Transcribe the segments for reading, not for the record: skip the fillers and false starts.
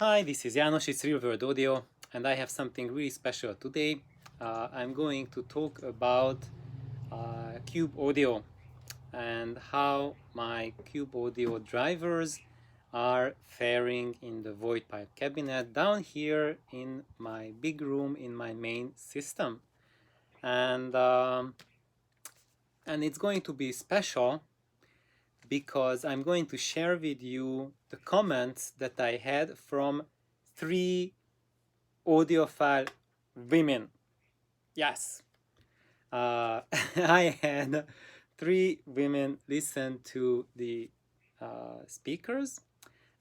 Hi, this is János, it's Real World Audio, and I have something really special today. I'm going to talk about Cube Audio and how my Cube Audio drivers are faring in the void pipe cabinet down here in my big room in my main system. And, um, and it's going to be special because I'm going to share with you the comments that I had from 3 audiophile women. Yes. I had 3 women listen to the speakers,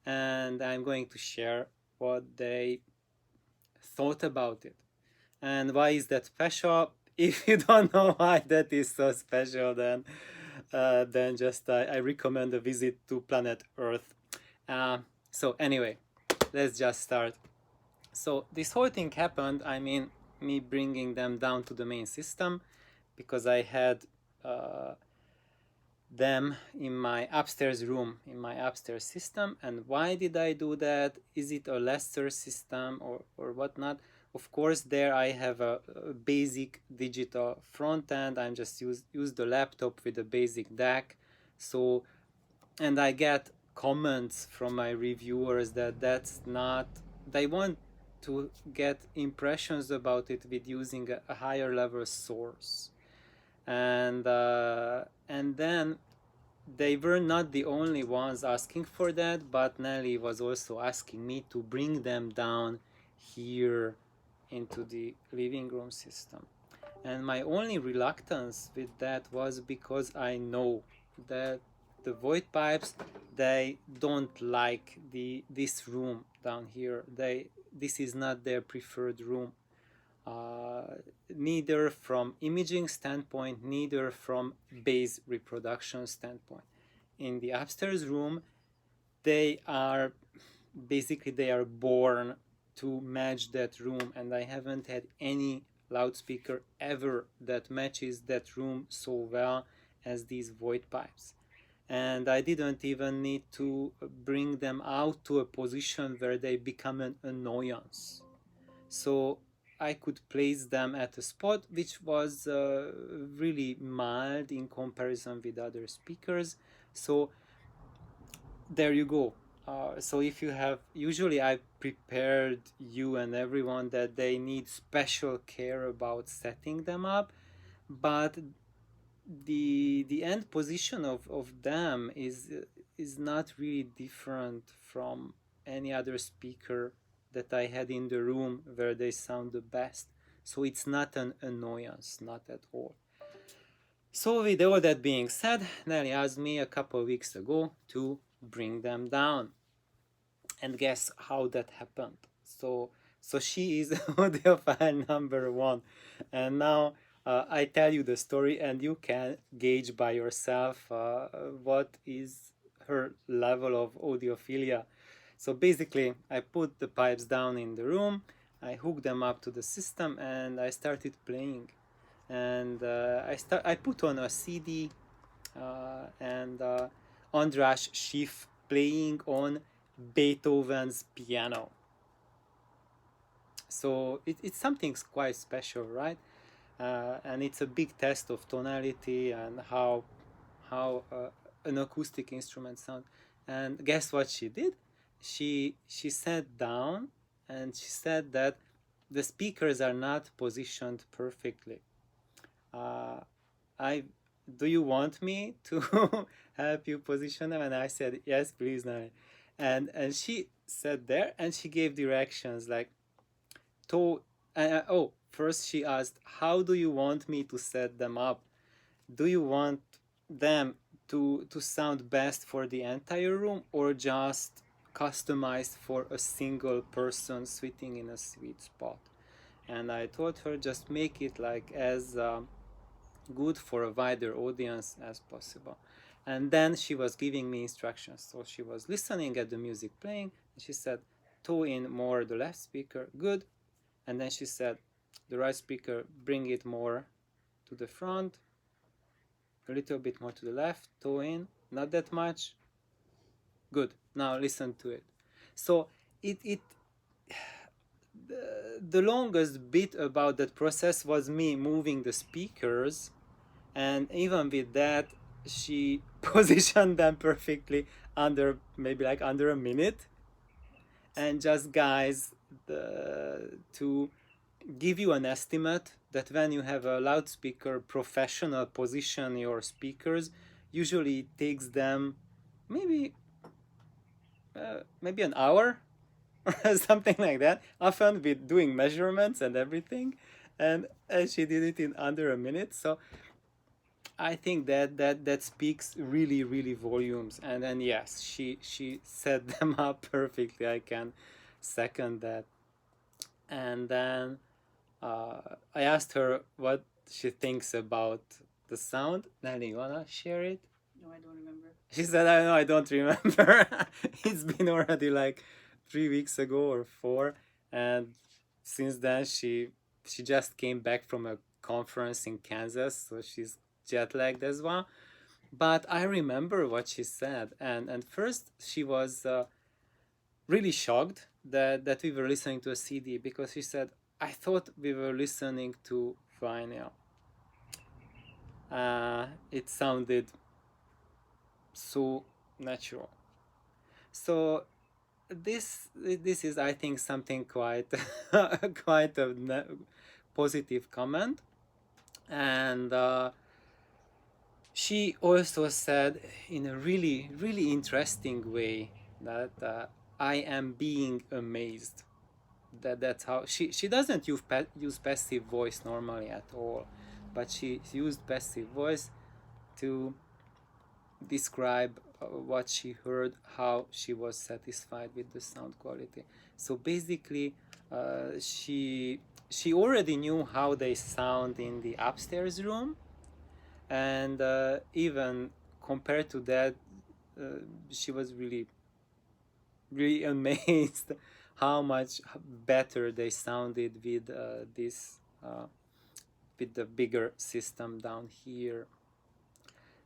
and I'm going to share what they thought about it. And why is that special? If you don't know why that is so special, then just I recommend a visit to planet Earth. So anyway, let's just start. So this whole thing happened, I mean, me bringing them down to the main system because I had them in my upstairs room, in my upstairs system. And why did I do that? Is it a lesser system or whatnot? Of course, there I have a basic digital front end. I'm just use the laptop with a basic DAC. So, and I get comments from my reviewers that that's not, they want to get impressions about it with using a higher level source. And then they were not the only ones asking for that, but Nelly was also asking me to bring them down here into the living room system. And my only reluctance with that was because I know that the void pipes, they don't like this room down here. This is not their preferred room, neither from imaging standpoint, neither from base reproduction standpoint. In the upstairs room, they are born to match that room, and I haven't had any loudspeaker ever that matches that room so well as these void pipes. And I didn't even need to bring them out to a position where they become an annoyance. So I could place them at a spot which was really mild in comparison with other speakers. So there you go. So if you have, usually I prepared you and everyone that they need special care about setting them up, but the end position of them is not really different from any other speaker that I had in the room where they sound the best. So it's not an annoyance, not at all. So with all that being said, Nelly asked me a couple of weeks ago to bring them down. And guess how that happened? So she is audiophile number 1. And now I tell you the story and you can gauge by yourself what is her level of audiophilia. So basically, I put the pipes down in the room, I hooked them up to the system, and I started playing. And I put on a CD, and András Schiff playing on Beethoven's piano. So it's something quite special, right? And it's a big test of tonality and how an acoustic instrument sounds. And guess what she did? She sat down and she said that the speakers are not positioned perfectly. I Do you want me to help you position them? And I said, yes, please, Nani. And she sat there and she gave directions like to first she asked, how do you want me to set them up? Do you want them to sound best for the entire room or just customized for a single person sitting in a sweet spot? And I told her, just make it like as good for a wider audience as possible. And then she was giving me instructions. So she was listening at the music playing, and she said, toe in more the left speaker, good. And then she said, the right speaker, bring it more to the front, a little bit more to the left, toe in, not that much, good. Now listen to it. So it the longest bit about that process was me moving the speakers, and even with that, she positioned them perfectly under maybe like under a minute. And just guys, to give you an estimate, that when you have a loudspeaker professional position your speakers, usually it takes them maybe maybe an hour or something like that, often with doing measurements and everything. And she did it in under a minute. So I think that speaks really volumes. And then yes, she set them up perfectly. I can second that. And then I asked her what she thinks about the sound. Nelly, you wanna share it? No, I don't remember. She said, I know, I don't remember. It's been already like 3 weeks ago or four, and since then she just came back from a conference in Kansas, so she's jet lagged as well. But I remember what she said, and first she was really shocked that we were listening to a CD, because she said, I thought we were listening to vinyl. It sounded so natural. So this is, I think, something quite quite a positive comment. And she also said in a really interesting way that I am being amazed. That's how she doesn't use passive voice normally at all, but she used passive voice to describe what she heard, how she was satisfied with the sound quality. So basically, she already knew how they sound in the upstairs room, and even compared to that, she was really amazed how much better they sounded with this with the bigger system down here.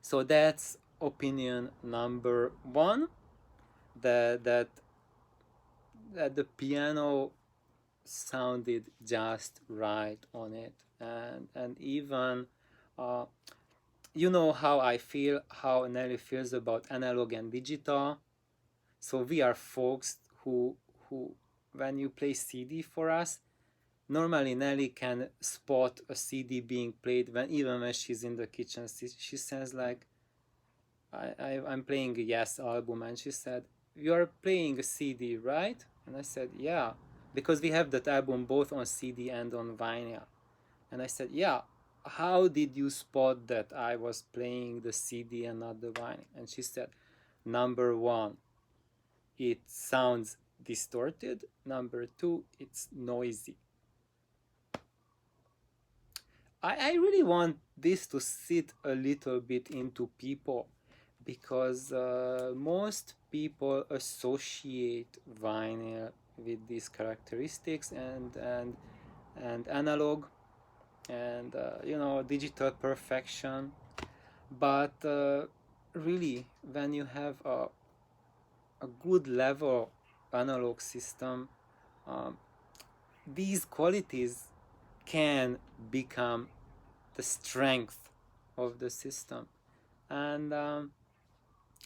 So that's opinion number one, that the piano sounded just right on it. And even you know how I feel, how Nelly feels about analog and digital. So we are folks who when you play CD for us, normally Nelly can spot a CD being played when even when she's in the kitchen. She says like, I'm playing a Yes album, and she said, you're playing a CD, right? And I said, yeah, because we have that album both on CD and on vinyl. And I said, yeah, how did you spot that I was playing the CD and not the vinyl? And she said, number one, it sounds distorted. Number two, it's noisy. I really want this to sit a little bit into people, because most people associate vinyl with these characteristics, and analog, and digital perfection. But really, when you have a good level analog system, um, these qualities can become the strength of the system. And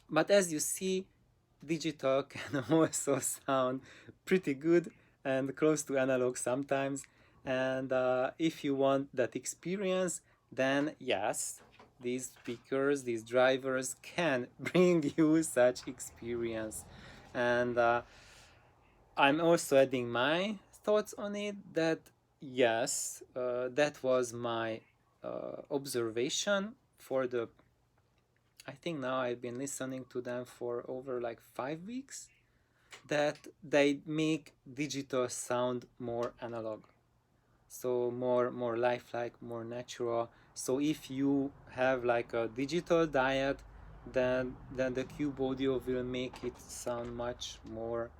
but as you see, digital can also sound pretty good and close to analog sometimes. And if you want that experience, then yes, these speakers, these drivers can bring you such experience. And I'm also adding my thoughts on it, that yes, that was my observation for the, I think now I've been listening to them for over like 5 weeks, that they make digital sound more analog. So more lifelike, more natural. So if you have like a digital diet, then the Cube Audio will make it sound much more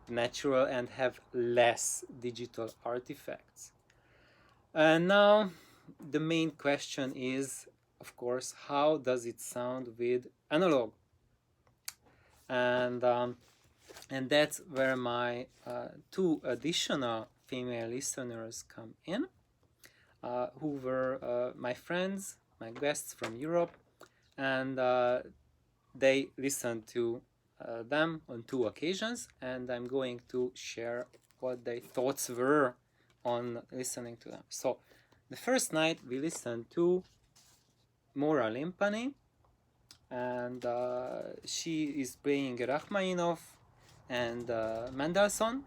natural and have less digital artifacts. And now the main question is, of course, how does it sound with analog? And And that's where my two additional female listeners come in, who were my friends, my guests from Europe, and they listened to them on two occasions, and I'm going to share what their thoughts were on listening to them. So, the first night we listened to Mora Limpani, and she is playing Rachmaninoff and Mendelssohn,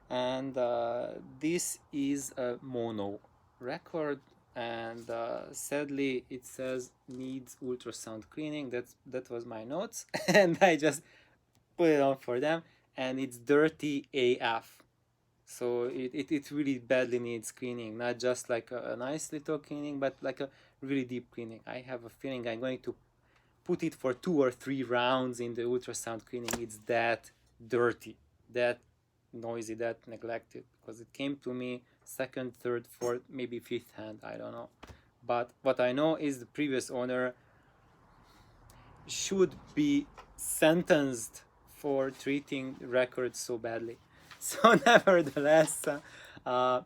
and this is a mono record, and sadly it says needs ultrasound cleaning. That was my notes and I just put it on for them, and it's dirty AF. So it really badly needs cleaning, not just like a nice little cleaning, but like a really deep cleaning. I have a feeling I'm going to put it for 2 or 3 rounds in the ultrasound cleaning. It's that dirty, that noisy, that neglected, because it came to me second, third, fourth, maybe fifth hand, I don't know. But what I know is the previous owner should be sentenced for treating records so badly. So nevertheless, I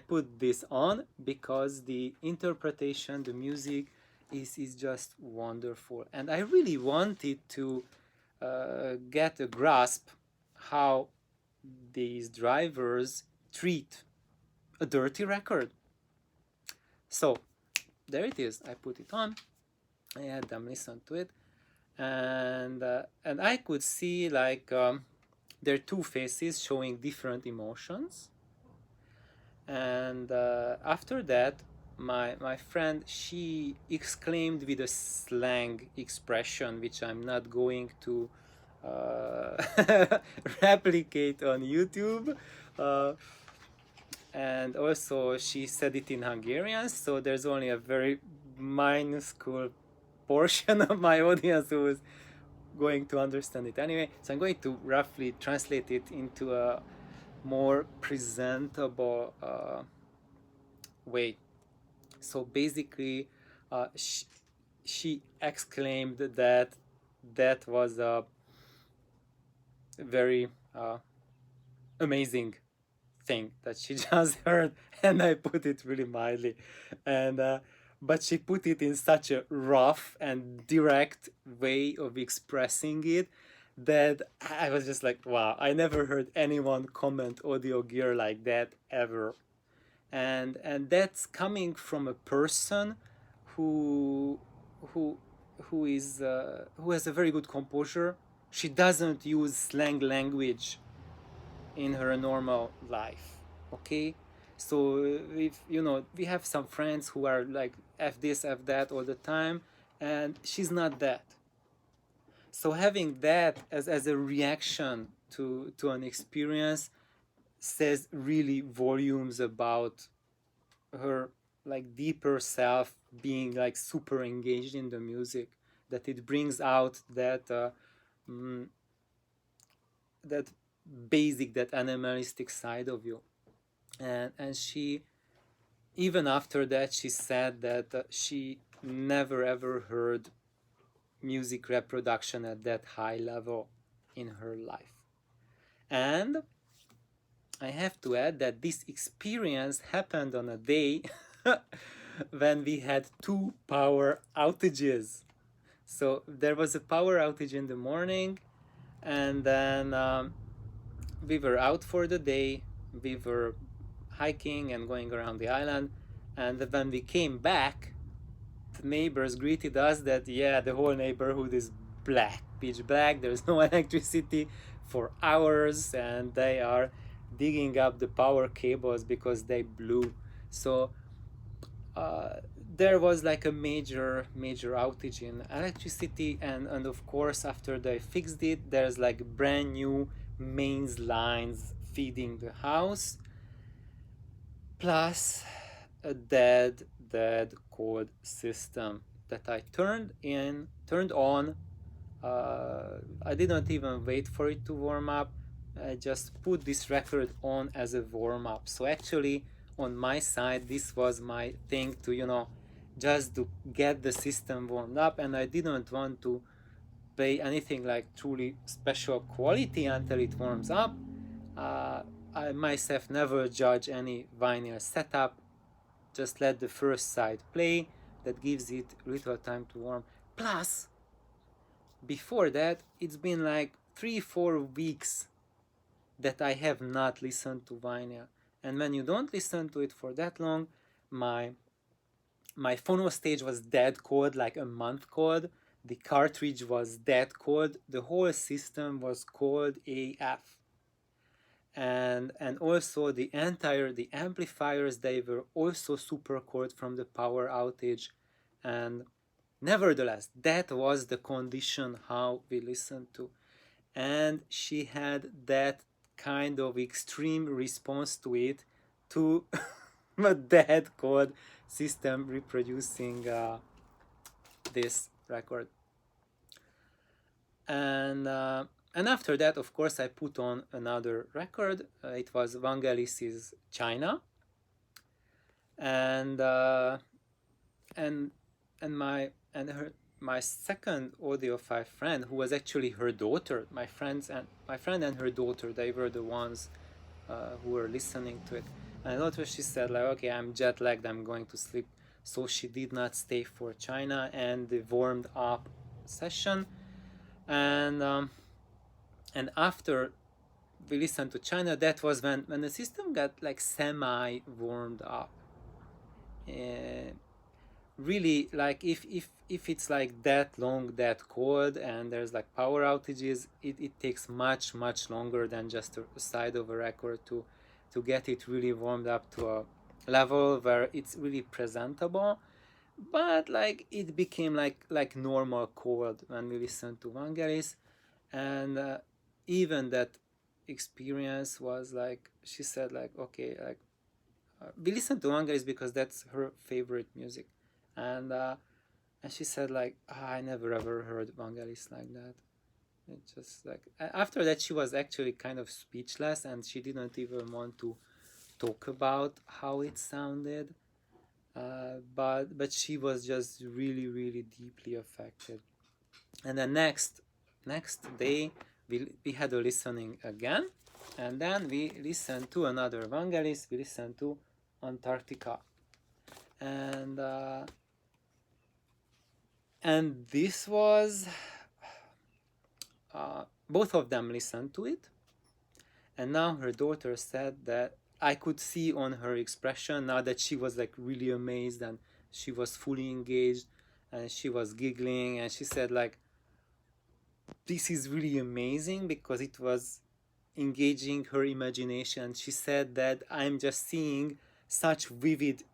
put this on because the interpretation, the music is just wonderful, and I really wanted to get a grasp how these drivers treat a dirty record. So there it is. I put it on. I had them listen to it, and I could see like their two faces showing different emotions. And after that, my friend, she exclaimed with a slang expression which I'm not going to replicate on YouTube. And also she said it in Hungarian, so there's only a very minuscule portion of my audience who is going to understand it anyway. So I'm going to roughly translate it into a more presentable way. So basically, she exclaimed that that was a very amazing thing that she just heard, and I put it really mildly, and but she put it in such a rough and direct way of expressing it that I was just like, wow, I never heard anyone comment audio gear like that ever. And that's coming from a person who who who has a very good composure. She doesn't use slang language in her normal life, okay? So if you know, we have some friends who are like f this f that all the time, and she's not that. So having that as a reaction to an experience says really volumes about her like deeper self being like super engaged in the music, that it brings out that that basic, that animalistic side of you. And she, even after that, she said that she never ever heard music reproduction at that high level in her life. And I have to add that this experience happened on a day when we had 2 power outages. So there was a power outage in the morning, and then we were out for the day. We were hiking and going around the island, and when we came back, the neighbors greeted us that yeah, the whole neighborhood is black, pitch black. There's no electricity for hours, and they are digging up the power cables because they blew. So there was like a major outage in electricity, and of course after they fixed it, there's like brand new mains lines feeding the house, plus a dead cold system that I turned on. I didn't even wait for it to warm up. I just put this record on as a warm up. So actually on my side, this was my thing to, you know, just to get the system warmed up, and I didn't want to play anything like truly special quality until it warms up. I myself never judge any vinyl setup, just let the first side play, that gives it little time to warm. Plus, before that, it's been like 3-4 weeks that I have not listened to vinyl. And when you don't listen to it for that long, my my phono stage was dead cold, like a month cold. The cartridge was dead cold. The whole system was cold AF. And also the amplifiers, they were also super cold from the power outage. And nevertheless, that was the condition how we listened to. And she had that kind of extreme response to it, to a dead cold system reproducing this record. And after that, of course, I put on another record. It was Vangelis's China, and and and my second audiophile friend, who was actually her daughter, my friend and her daughter, they were the ones who were listening to it. And later she said, like, okay, I'm jet lagged, I'm going to sleep. So she did not stay for China and the warmed up session. And after we listened to China, that was when the system got like semi warmed up. Really, like if it's like that long, that cold, and there's like power outages, it takes much longer than just a side of a record to get it really warmed up to a level where it's really presentable. But like it became like normal cold when we listened to Vangelis. And even that experience was like, she said, like, okay, like we listened to Vangelis because that's her favorite music. And she said, like, I never ever heard Vangelis like that. It just like, after that she was actually kind of speechless, and she didn't even want to talk about how it sounded. But she was just really deeply affected. And the next day we had a listening again, and then we listened to another Vangelis. We listened to Antarctica, and this was both of them listened to it. And now her daughter said that I could see on her expression now that she was like really amazed, and she was fully engaged, and she was giggling, and she said, like, this is really amazing because it was engaging her imagination. She said that I'm just seeing such vivid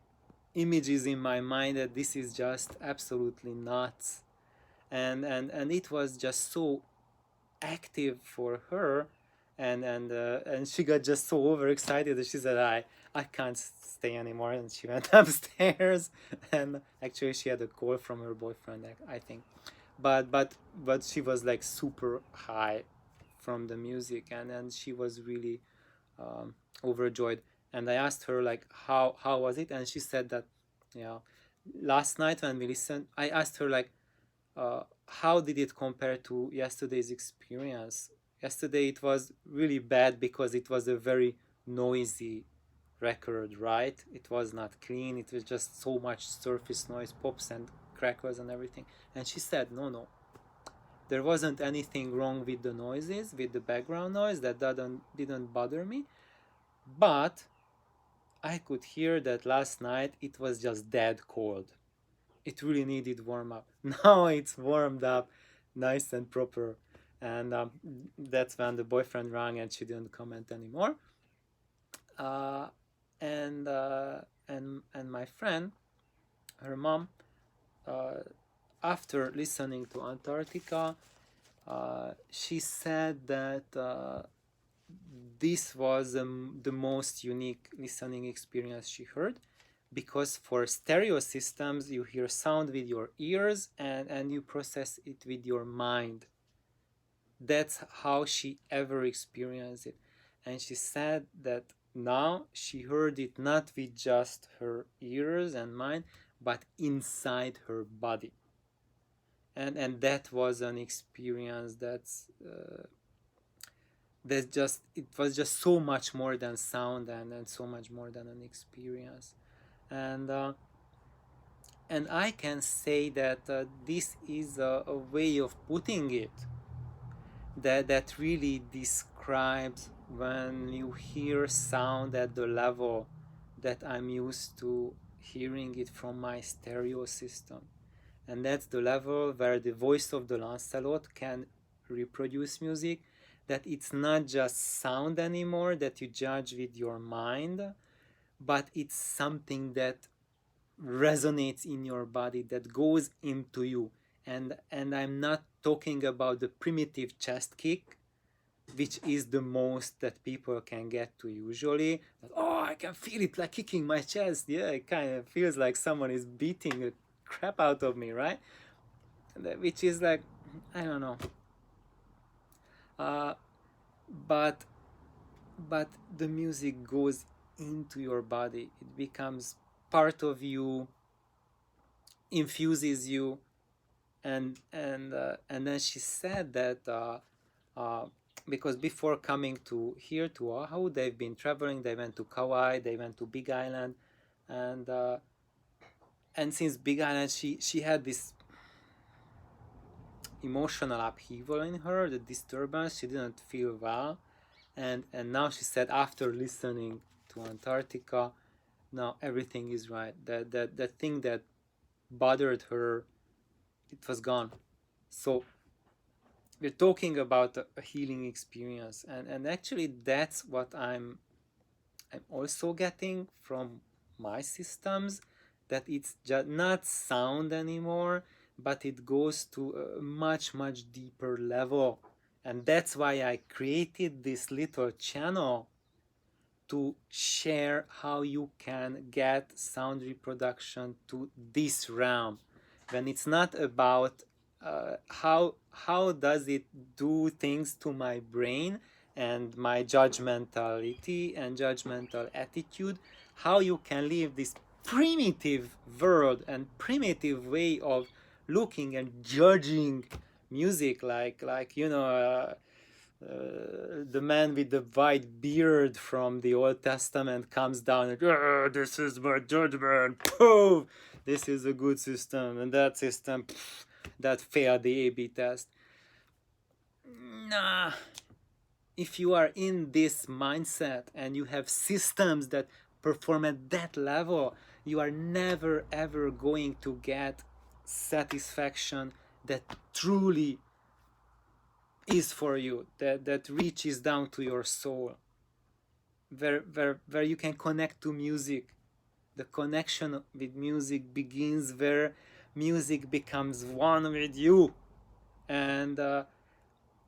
images in my mind that this is just absolutely nuts. And it was just so active for her. And she got just so overexcited that she said, I can't stay anymore, and she went upstairs. And actually she had a call from her boyfriend, I think. But she was like super high from the music, and she was really overjoyed. And I asked her, like, how was it, and she said that, yeah, last night when we listened, I asked her, like, how did it compare to yesterday's experience. Yesterday it was really bad because it was a very noisy record, right? It was not clean, it was just so much surface noise, pops and crackles and everything. And she said, no, there wasn't anything wrong with the noises, with the background noise, that didn't bother me. But I could hear that last night it was just dead cold. It really needed warm up. Now it's warmed up, nice and proper. And that's when the boyfriend rang, and she didn't comment anymore. Uh, and my friend, her mom, uh, after listening to Antarctica, she said that this was the most unique listening experience she heard, because for stereo systems you hear sound with your ears, and you process it with your mind. That's how she ever experienced it. And she said that now she heard it not with just her ears and mind, but inside her body. and that was an experience that's just, it was just so much more than sound, and so much more than an experience. And I can say that this is a way of putting it that really describes when you hear sound at the level that I'm used to hearing it from my stereo system. And that's the level where the voice of the Lancelot can reproduce music, that it's not just sound anymore that you judge with your mind, but it's something that resonates in your body, that goes into you. And I'm not talking about the primitive chest kick, which is the most that people can get to usually. Oh, I can feel it like kicking my chest. Yeah, it kind of feels like someone is beating the crap out of me, right? Which is like, I don't know. Uh, but but the music goes into your body. It becomes part of you, infuses you, and then she said that because before coming to here to Oahu, they've been traveling. They went to Kauai, they went to Big Island, and since Big Island, she had this emotional upheaval in her, the disturbance. She didn't feel well, and now she said after listening to Antarctica, now everything is right. That thing that bothered her, it was gone. So we're talking about a healing experience, and actually that's what I'm also getting from my systems, that it's just not sound anymore, but it goes to a much deeper level. And that's why I created this little channel to share how you can get sound reproduction to this realm, when it's not about how does it do things to my brain and my judgmentality and judgmental attitude, how you can leave this primitive world and primitive way of looking and judging music, like the man with the white beard from the Old Testament comes down and, this is my judgment, poof, this is a good system, and that system, pff, that failed the A/B test. Nah, if you are in this mindset and you have systems that perform at that level, you are never ever going to get satisfaction that truly is for you, that reaches down to your soul, where you can connect to music. The connection with music begins where music becomes one with you. And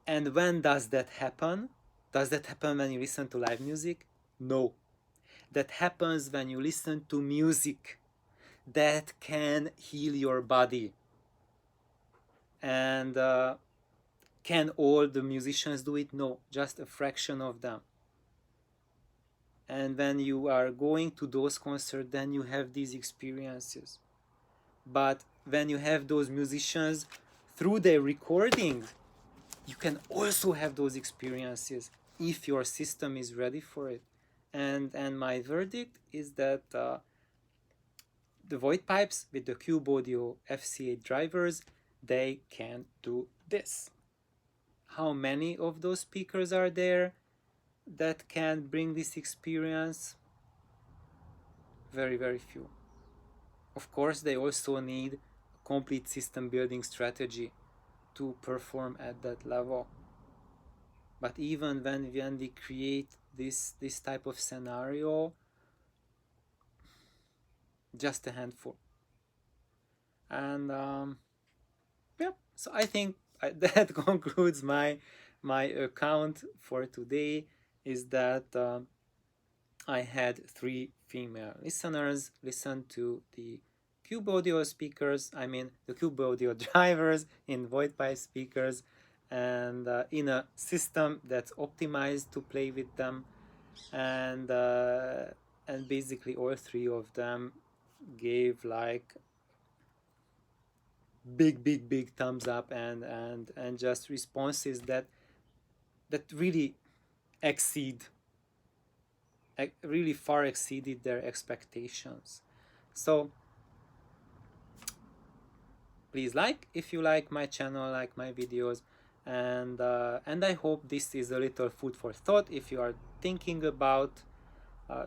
when does that happen? Does that happen when you listen to live music? No. That happens when you listen to music that can heal your body. And can all the musicians do it? No, just a fraction of them. And when you are going to those concerts, then you have these experiences. But when you have those musicians through their recordings, you can also have those experiences if your system is ready for it. And my verdict is that the void pipes with the Cube Audio FC8 drivers, they can do this. How many of those speakers are there that can bring this experience? Very, very few. Of course, they also need a complete system building strategy to perform at that level. But even when we create this type of scenario, just a handful. And yeah, so I think that concludes my account for today. Is that I had 3 female listeners listen to the Cube Audio speakers, I mean the Cube Audio drivers in void pipe speakers, and in a system that's optimized to play with them, and basically all 3 of them gave like big thumbs up, and just responses that really exceed really far exceeded their expectations. So please like if you like my channel, like my videos, and I hope this is a little food for thought. If you are thinking about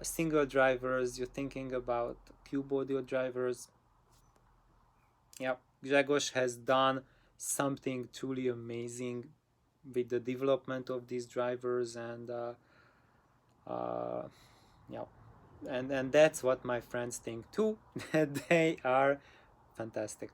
single drivers, you're thinking about cube audio drivers, yeah, Grzegorz has done something truly amazing with the development of these drivers, and yeah, and that's what my friends think too. That they are fantastic.